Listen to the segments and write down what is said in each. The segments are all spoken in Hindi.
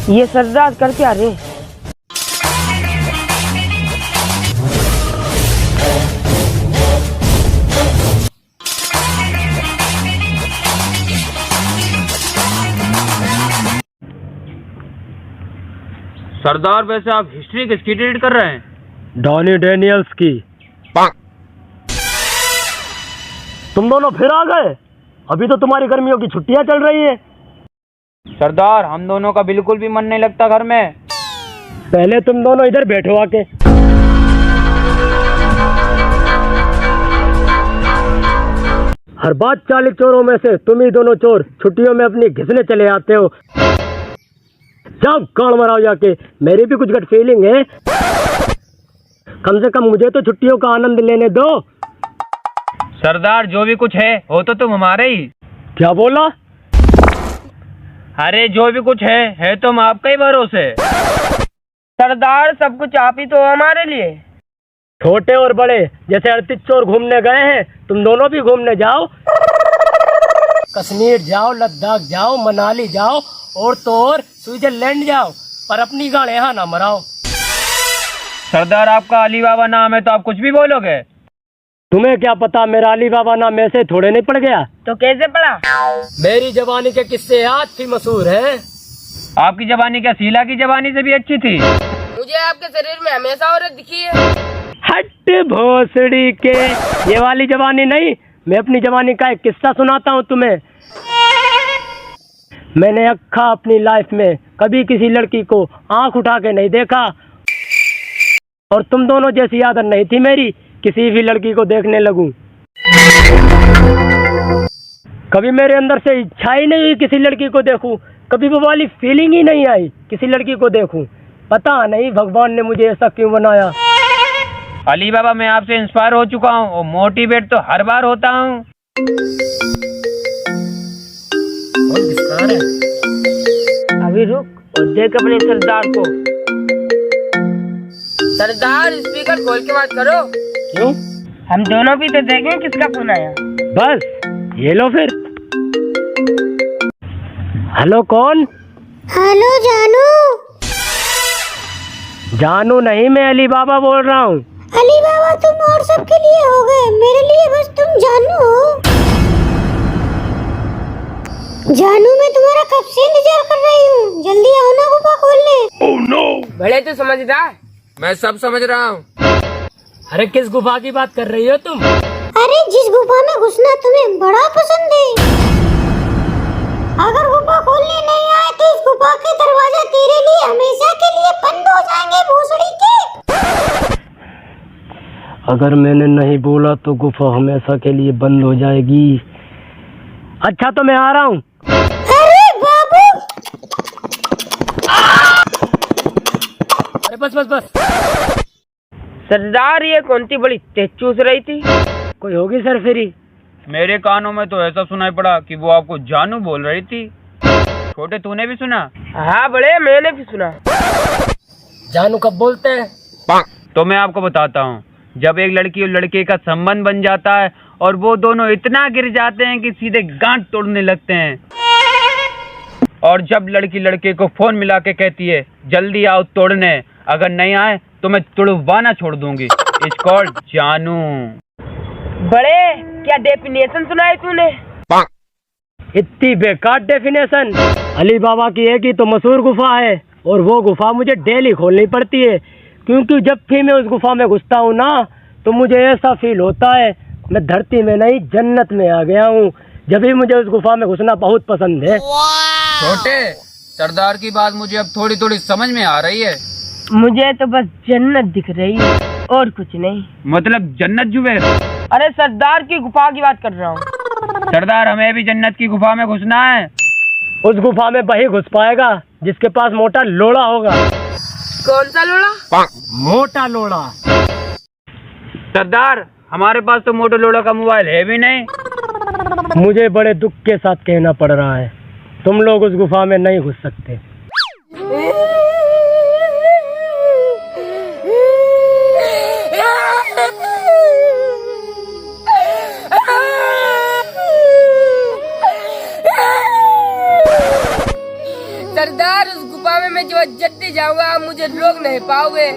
ये सरदार कर क्या रहे? सरदार वैसे आप हिस्ट्री किसकी रीड कर रहे हैं? डॉनी डैनियल्स की। तुम दोनों फिर आ गए? अभी तो तुम्हारी गर्मियों की छुट्टियां चल रही है। सरदार हम दोनों का बिल्कुल भी मन नहीं लगता घर में। पहले तुम दोनों इधर बैठो आके। हर बात 40 चोरों में से तुम ही दोनों चोर छुट्टियों में अपनी घिसने चले आते हो। जाओ गाड़ मराओ जाके। मेरी भी कुछ गट फीलिंग है। कम से कम मुझे तो छुट्टियों का आनंद लेने दो। सरदार जो भी कुछ है वो तो तुम हमारे ही। क्या बोला? अरे जो भी कुछ है तुम आपका ही भरोसे। सरदार सब कुछ आप ही तो हमारे लिए। छोटे और बड़े जैसे 38 चोर घूमने गए हैं, तुम दोनों भी घूमने जाओ। कश्मीर जाओ, लद्दाख जाओ, मनाली जाओ और तो और स्विट्जरलैंड जाओ, पर अपनी गाड़ यहाँ ना मराओ। सरदार आपका अली बाबा नाम है तो आप कुछ भी बोलोगे। तुम्हें क्या पता मेरा अली बाबा नाम ऐसे थोड़े नहीं पड़ गया। तो कैसे पड़ा? मेरी जवानी के किस्से आज भी मशहूर हैं। आपकी जवानी क्या शीला की जवानी से भी अच्छी थी? मुझे आपके शरीर में हमेशा औरत दिखी है। हट भोसड़ी के, ये वाली जवानी नहीं। मैं अपनी जवानी का एक किस्सा सुनाता हूँ तुम्हें। मैंने अक्खा अपनी लाइफ में कभी किसी लड़की को आंख उठा के नहीं देखा, और तुम दोनों जैसी आदत नहीं थी मेरी किसी भी लड़की को देखने लगूं। कभी मेरे अंदर से इच्छा ही नहीं हुई किसी लड़की को देखूं। कभी वो वाली फीलिंग ही नहीं आई किसी लड़की को देखूं। पता नहीं भगवान ने मुझे ऐसा क्यों बनाया। अली बाबा मैं आपसे इंस्पायर हो चुका हूँ और मोटिवेट तो हर बार होता हूँ। अभी रुक और देख अपने सरदार को। सरदार स्पीकर खोल के बात करो। क्यों? हम दोनों भी तो देखें किसका फोन आया। बस ये लो फिर। हेलो कौन? हेलो जानू। जानू नहीं, मैं अली बाबा बोल रहा हूँ। अली बाबा तुम और सबके लिए हो गए, मेरे लिए बस तुम जानू हो। जानू मैं तुम्हारा कब से इंतजार कर रही हूँ। जल्दी आओ ना गुफा खोलने। Oh no. बड़े तो समझदार। मैं सब समझ रहा हूँ। अरे किस गुफा की बात कर रही हो तुम? अरे जिस गुफा में घुसना तुम्हें बड़ा पसंद है। अगर गुफा खोलने नहीं आए तो इस गुफा के दरवाजे तेरे लिए हमेशा के लिए बंद हो जाएंगे भोसड़ी के। अगर मैंने नहीं बोला तो गुफा हमेशा के लिए बंद हो जाएगी। अच्छा तो मैं आ रहा हूँ। अरे बाबू। अरे बस बस बस। सरदार ये कौन सी बड़ी तेज चूस रही थी? कोई होगी सर फिरी। मेरे कानों में तो ऐसा सुनाई पड़ा कि वो आपको जानू बोल रही थी। छोटे तूने भी सुना? हाँ बड़े मैंने भी सुना। जानू कब बोलते हैं? तो मैं आपको बताता हूँ। जब एक लड़की और लड़के का संबंध बन जाता है और वो दोनों इतना गिर जाते हैं कि सीधे गांठ तोड़ने लगते हैं, और जब लड़की लड़के को फोन मिला के कहती है जल्दी आओ तोड़ने, अगर नहीं आए तो मैं तुड़वाना छोड़ दूंगी। इट्स कॉल्ड जानू। बड़े क्या डेफिनेशन सुना है तूने? इतनी बेकार डेफिनेशन। अली बाबा की एक ही तो मशहूर गुफा है, और वो गुफा मुझे डेली खोलनी पड़ती है, क्योंकि जब भी मैं उस गुफा में घुसता हूँ ना तो मुझे ऐसा फील होता है मैं धरती में नहीं जन्नत में आ गया हूँ। जब भी मुझे उस गुफा में घुसना बहुत पसंद है। छोटे सरदार की बात मुझे अब थोड़ी थोड़ी समझ में आ रही है। मुझे तो बस जन्नत दिख रही है और कुछ नहीं। मतलब जन्नत जुबैर? अरे सरदार की गुफा की बात कर रहा हूँ। सरदार हमें भी जन्नत की गुफा में घुसना है। उस गुफा में वही घुस पाएगा जिसके पास मोटा लोड़ा होगा। कौन सा लोड़ा? मोटा लोड़ा। सरदार हमारे पास तो मोटो लोड़ा का मोबाइल है भी नहीं। मुझे बड़े दुख के साथ कहना पड़ रहा है, तुम लोग उस गुफा में नहीं घुस सकते। सरदार उस गुफा में मैं जल्दी जाऊंगा, मुझे रोक नहीं पाओगे।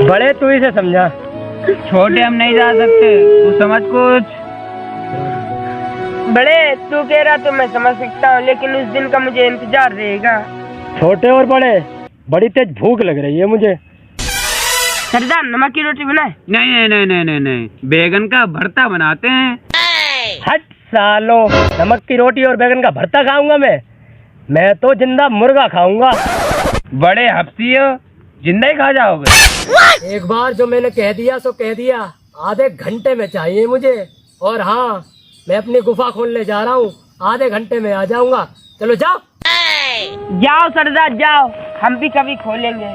बड़े तू इसे समझा। छोटे हम नहीं जा सकते, तू समझ कुछ। बड़े तू कह रहा तो मैं समझ सकता हूँ, लेकिन उस दिन का मुझे इंतजार रहेगा। छोटे और बड़े, बड़ी तेज भूख लग रही है मुझे। सरदार नमक की रोटी बनाए। नहीं नहीं नहीं नहीं नहीं, बैगन का भरता बनाते हैं। हट सालो, नमक की रोटी और बैगन का भरता खाऊंगा मैं तो जिंदा मुर्गा खाऊंगा। बड़े हफ्सी हो, जिंदा ही खा जाओगे। एक बार जो मैंने कह दिया सो कह दिया, आधे घंटे में चाहिए मुझे। और हाँ, मैं अपनी गुफा खोलने जा रहा हूँ, आधे घंटे में आ जाऊंगा। चलो जाओ। जाओ सरदार जाओ, हम भी कभी खोलेंगे।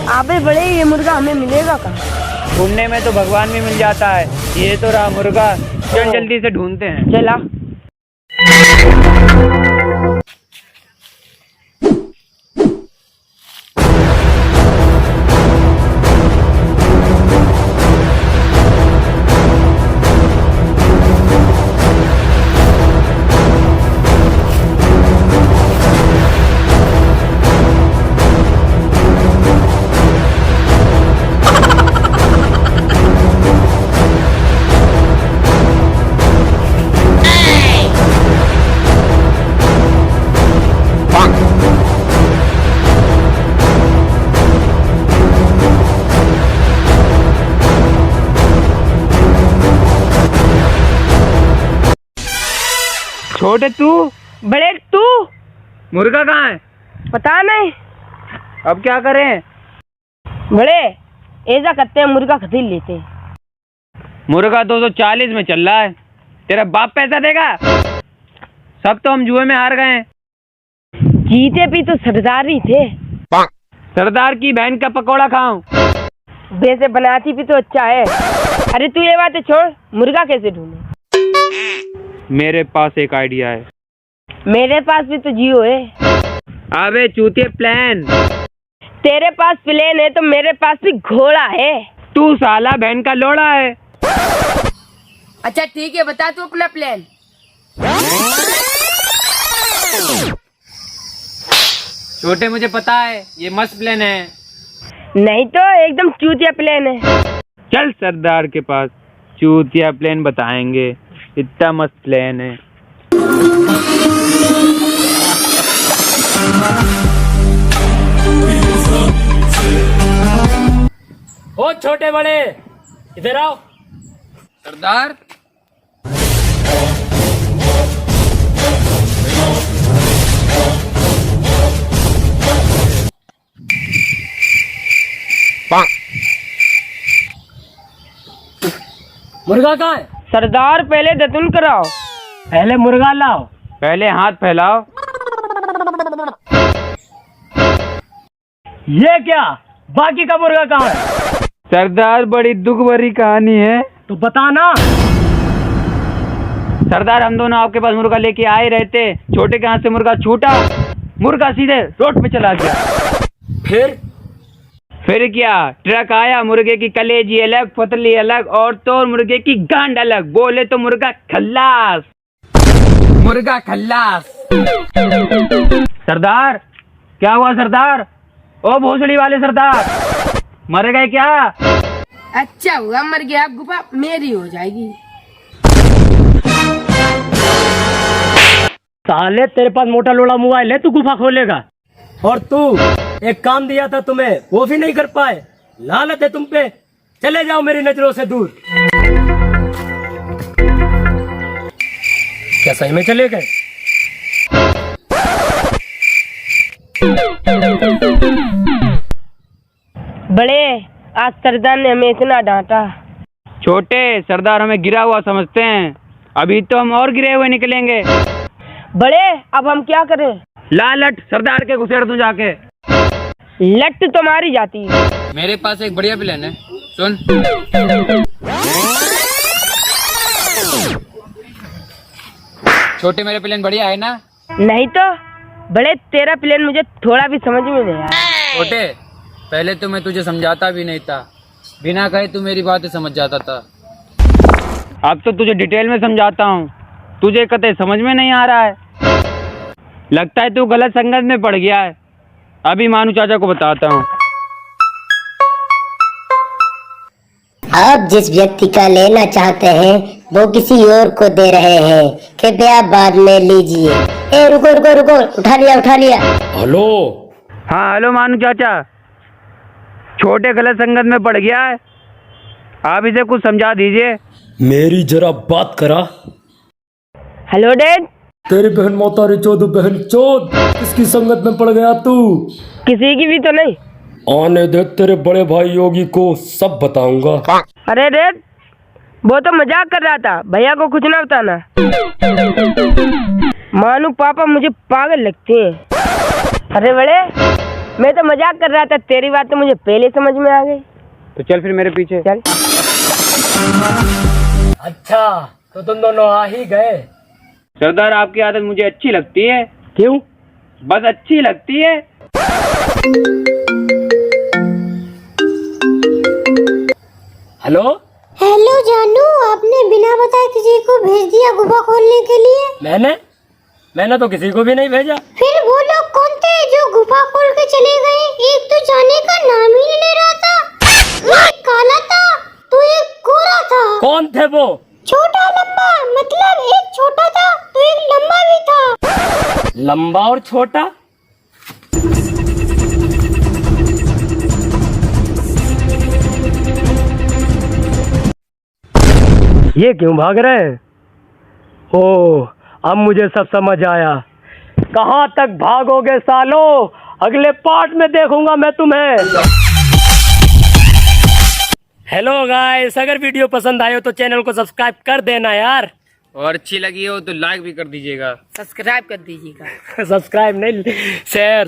अबे बड़े, ये मुर्गा हमें मिलेगा कहाँ? ढूंढने में तो भगवान भी मिल जाता है। ये तो रहा मुर्गा, चल जल्दी से ढूंढते हैं। चला। छोटे तू, बड़े तू, मुर्गा कहाँ है? पता नहीं। अब क्या करें? बड़े ऐसा करते हैं, मुर्गा खरीद लेते हैं। मुर्गा 240 में चल रहा है। तेरा बाप पैसा देगा? सब तो हम जुए में हार गए हैं। जीते भी तो सरदार ही थे। सरदार की बहन का पकौड़ा खाऊं? वैसे बनाती भी तो अच्छा है। अरे तू ये बातें छोड़, मुर्गा कैसे ढूंढे? मेरे पास एक आइडिया है। मेरे पास भी तो जियो है। अबे चूतिए, प्लान। तेरे पास प्लेन है तो मेरे पास भी घोड़ा है। तू साला बहन का लोड़ा है। अच्छा ठीक है, बता तू अपना प्लान। छोटे मुझे पता है, ये मस्त प्लान है। नहीं तो एकदम चूतिया प्लान है। चल सरदार के पास, चूतिया प्लान बताएंगे। इतना मस्त प्लान है। ओ छोटे बड़े, इधर आओ। सरदार, मुर्गा कहाँ है? सरदार पहले दतुन कराओ। पहले मुर्गा लाओ। पहले हाथ फैलाओ। ये क्या, बाकी का मुर्गा कहाँ है? सरदार, बड़ी दुख भरी कहानी है। तो बताना। सरदार, हम दोनों आपके पास मुर्गा लेके आए रहते, छोटे के हाथ से मुर्गा छूटा, मुर्गा सीधे रोड पे चला गया। फिर क्या, ट्रक आया, मुर्गे की कलेजी अलग, पतली अलग, और तो मुर्गे की गांड अलग। बोले तो मुर्गा खल्लास। मुर्गा खल्लास। सरदार, क्या हुआ सरदार? ओ भोसड़ी वाले सरदार, मर गए क्या? अच्छा हुआ मर गया, गुफा मेरी हो जाएगी। साले, तेरे पास मोटा लोड़ा मोबाइल है, तू गुफा खोलेगा? और तू, एक काम दिया था तुम्हें, वो भी नहीं कर पाए। लानत है तुम पे। चले जाओ मेरी नजरों से दूर। क्या सही में चले गए? बड़े, आज सरदार ने हमें इतना डांटा। छोटे, सरदार हमें गिरा हुआ समझते हैं, अभी तो हम और गिरे हुए निकलेंगे। बड़े, अब हम क्या करें? लालट, सरदार के घुसेड़ तू जाके। लट तुम्हारी जाती है। मेरे पास एक बढ़िया प्लान है, सुन। छोटे, मेरे प्लान बढ़िया है ना? नहीं तो बड़े, तेरा प्लान मुझे थोड़ा भी समझ में नहीं आया। छोटे, पहले तो मैं तुझे समझाता भी नहीं था, बिना कहे तू मेरी बातें समझ जाता था। अब तो तुझे डिटेल में समझाता हूँ, तुझे कतई समझ में नहीं आ रहा है। लगता है तू गलत संगत में पड़ गया है। अभी मानू चाचा को बताता हूँ। आप जिस व्यक्ति का लेना चाहते हैं वो किसी और को दे रहे हैं, कृपया बाद में लीजिए। ए रुको रुको रुको, उठा लिया। हेलो। हाँ हेलो मानू चाचा, छोटे गलत संगत में पड़ गया है, आप इसे कुछ समझा दीजिए। मेरी जरा बात करा। Hello dad. तेरी बहन मोतारी चौधु बहन चौध, किसकी संगत में पड़ गया तू? किसी की भी तो नहीं। आने दे, तेरे बड़े भाई योगी को सब बताऊंगा। अरे डैड, वो तो मजाक कर रहा था, भैया को कुछ ना बताना। मानू पापा मुझे पागल लगते हैं। अरे बड़े, मैं तो मजाक कर रहा था, तेरी बात तो मुझे पहले समझ में आ गई। तो चल फिर मेरे पीछे चल। अच्छा, तो तुम दोनों आ ही गए। सरदार, आपकी आदत मुझे अच्छी लगती है। क्यों? बस अच्छी लगती है। हेलो। हेलो जानू, आपने बिना बताए किसी को भेज दिया गुफा खोलने के लिए? मैंने तो किसी को भी नहीं भेजा। फिर वो लोग कौन थे जो गुफा खोल के चले गए? एक तो जाने का नाम ही नहीं ले रहा था, एक काला था तो एक गोरा था। कौन थे वो? छोटा लंबा, मतलब एक छोटा था तो एक लंबा भी था। लंबा और छोटा? ये क्यों भाग रहे हैं? ओह, अब मुझे सब समझ आया। कहाँ तक भागोगे सालो? अगले पार्ट में देखूंगा मैं तुम्हें। हेलो गाइस, अगर वीडियो पसंद आए हो तो चैनल को सब्सक्राइब कर देना यार। और अच्छी लगी हो तो लाइक भी कर दीजिएगा। सब्सक्राइब कर दीजिएगा। सब्सक्राइब नहीं, शेयर।